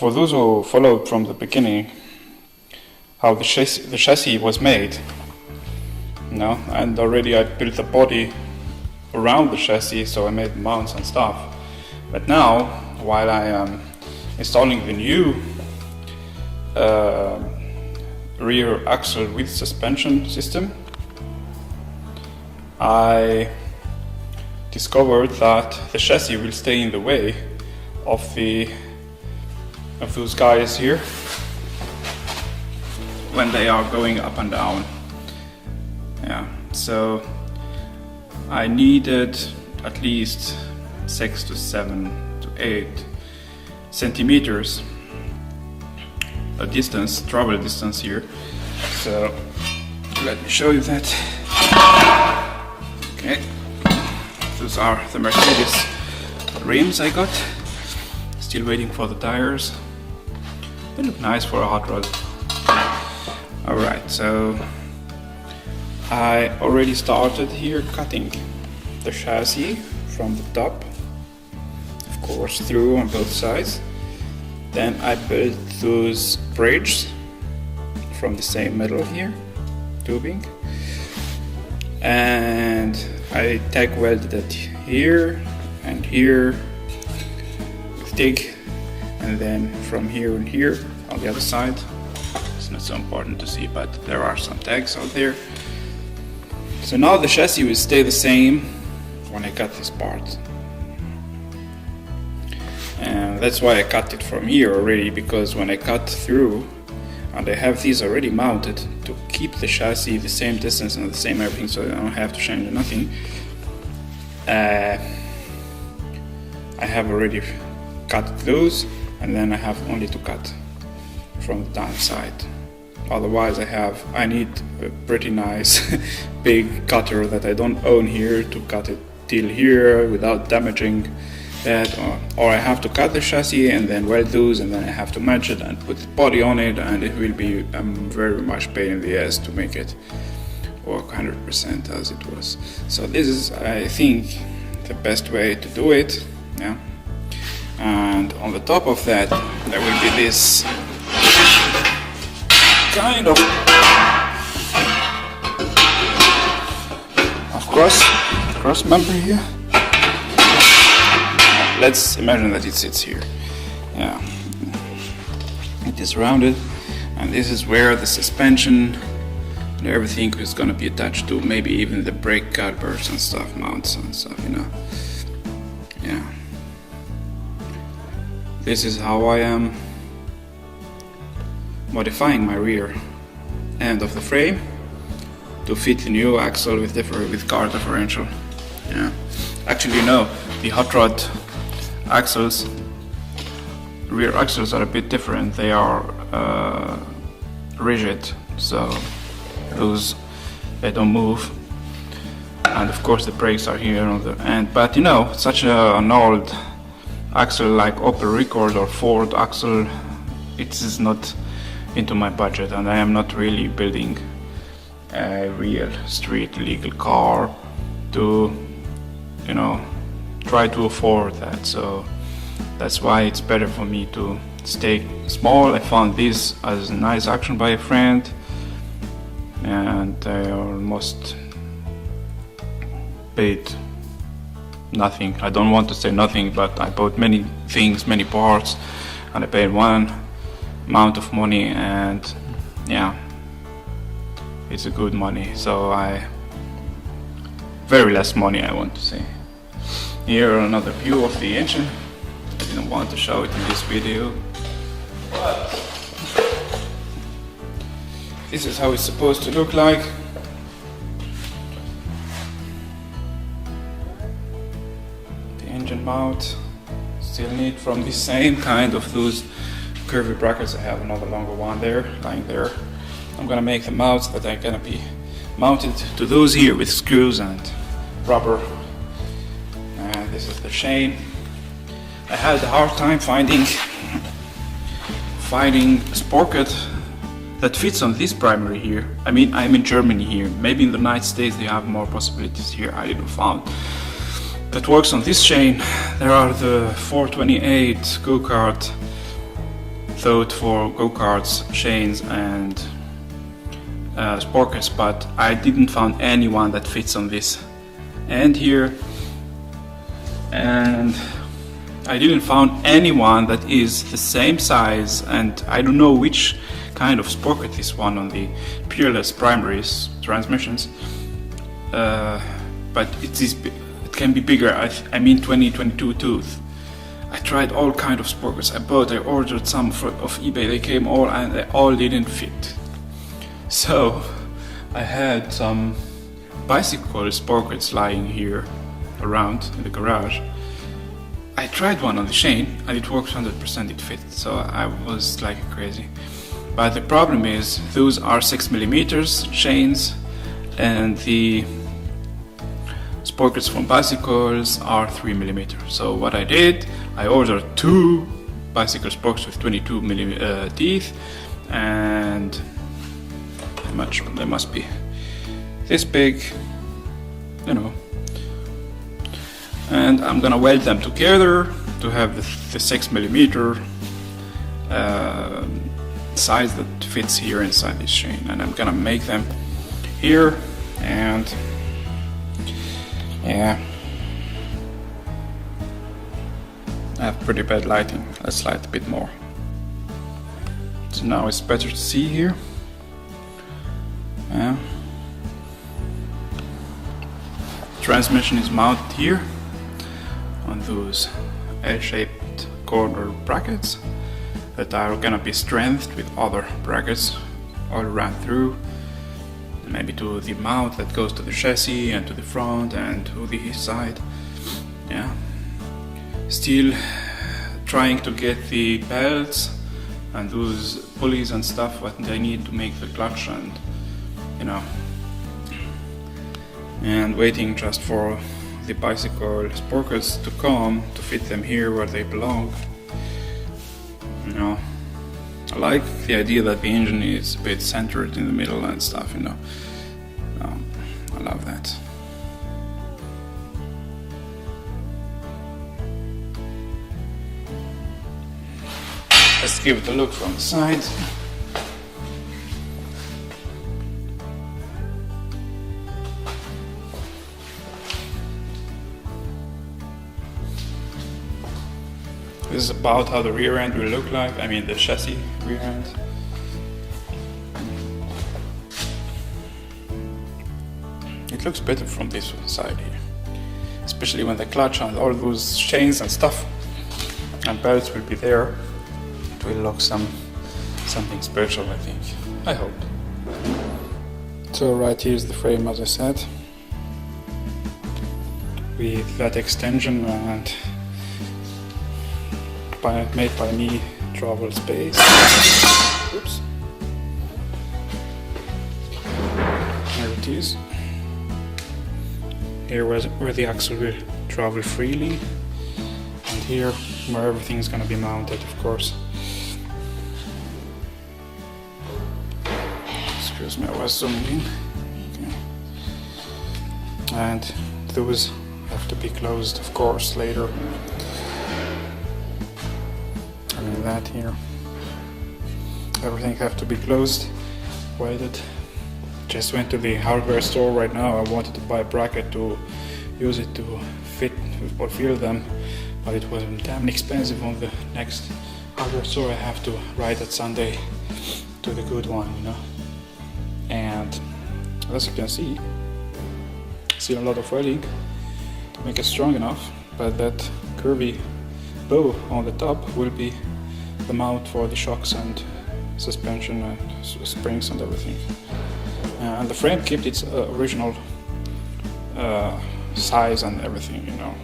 For those who followed from the beginning how the chassis was made, and already I built the body around the chassis, so I made mounts and stuff. But now, while I am installing the new rear axle with suspension system, I discovered that the chassis will stay in the way of those guys here when they are going up and down. So I needed at least 6 to 7 to 8 centimeters travel distance here. So let me show you that. Okay, those are the Mercedes rims I got. Still waiting for the tires. They look nice for a hot rod. Alright, so I already started here cutting the chassis from the top, of course through on both sides. Then I built those bridges from the same metal here, tubing, and I tack welded it here and here with TIG, and then from here and here on the other side. It's not so important to see, but there are some tags out there. So now the chassis will stay the same when I cut this part. And that's why I cut it from here already, because when I cut through, and I have these already mounted to keep the chassis the same distance and the same everything, so I don't have to change nothing. I have already cut those, and then I have only to cut from the down side. Otherwise I need a pretty nice big cutter that I don't own here to cut it till here without damaging that, or I have to cut the chassis and then weld those, and then I have to match it and put the body on it, and it will be very much pain in the ass to make it work 100% as it was. So this is, I think, the best way to do it. And on the top of that there will be this kind of cross member here. Let's imagine that it sits here. It is rounded, and this is where the suspension and everything is going to be attached to, maybe even the brake calipers and stuff, mounts and stuff, This is how I am modifying my rear end of the frame to fit the new axle with car differential. Actually, the hot rod axles, rear axles are a bit different. They are rigid, so they don't move, and of course the brakes are here on the end. But such an old axle like Opel Record or Ford axle, it is not into my budget, and I am not really building a real street legal car to try to afford that. So that's why it's better for me to stay small. I found this as a nice action by a friend, and I almost paid nothing. I don't want to say nothing, but I bought many things, many parts, and I paid one amount of money, and it's a good money. So very less money, I want to say. Here another view of the engine. I didn't want to show it in this video, but this is how it's supposed to look like. The engine mount still need from the same kind of those curvy brackets. I have another longer one there, lying there. I'm gonna make the mounts that are gonna be mounted to those here with screws and rubber. And this is the chain. I had a hard time finding a sprocket that fits on this primary here. I mean, I'm in Germany here. Maybe in the United States they have more possibilities here. I didn't found that works on this chain. There are the 428 go-kart thought for go-karts, chains and sprockets, but I didn't find anyone that fits on this end here, and I didn't find anyone that is the same size, and I don't know which kind of sprocket is one on the peerless primaries transmissions, but it can be bigger. I mean 2022 tooth. I tried all kind of sprockets. I ordered some of eBay. They came all and they all didn't fit. So I had some bicycle sprockets lying here around in the garage. I tried one on the chain and it works 100%, it fits. So I was like crazy. But the problem is those are 6mm chains and the sprockets from bicycles are 3mm. So what I did, I ordered 2 bicycle sprockets with 22mm teeth, and they must be this big, you know. And I'm gonna weld them together to have the 6mm size that fits here inside this chain, and I'm gonna make them here. And yeah, I have pretty bad lighting. Let's light a bit more. So now it's better to see here. Yeah. Transmission is mounted here on those L-shaped corner brackets that are gonna be strengthened with other brackets all around through, maybe to the mount that goes to the chassis and to the front and to the side. Yeah, still trying to get the belts and those pulleys and stuff what they need to make the clutch, and you know, and waiting just for the bicycle sprockets to come to fit them here where they belong. You know, I like the idea that the engine is a bit centered in the middle and stuff, you know. I love that. Let's give it a look from the side. This is about how the rear end will look like. I mean the chassis rear end. It looks better from this side here, especially when the clutch and all those chains and stuff and belts will be there. It will look something special, I think. I hope. So right here is the frame, as I said, with that extension and made by me, travel space. Oops. There it is. Here where the axle will travel freely, and here where everything is going to be mounted, of course. Excuse me, I was zooming in. Okay. And those have to be closed, of course, later. I mean that here. Everything have to be closed, welded. Just went to the hardware store right now. I wanted to buy a bracket to use it to fit or fill them, but it was damn expensive on the next hardware store. I have to ride that Sunday to the good one, you know. And as you can see a lot of welding to make it strong enough, but that curvy bow on the top will be the mount for the shocks and suspension and springs and everything. And the frame kept its original size and everything, you know.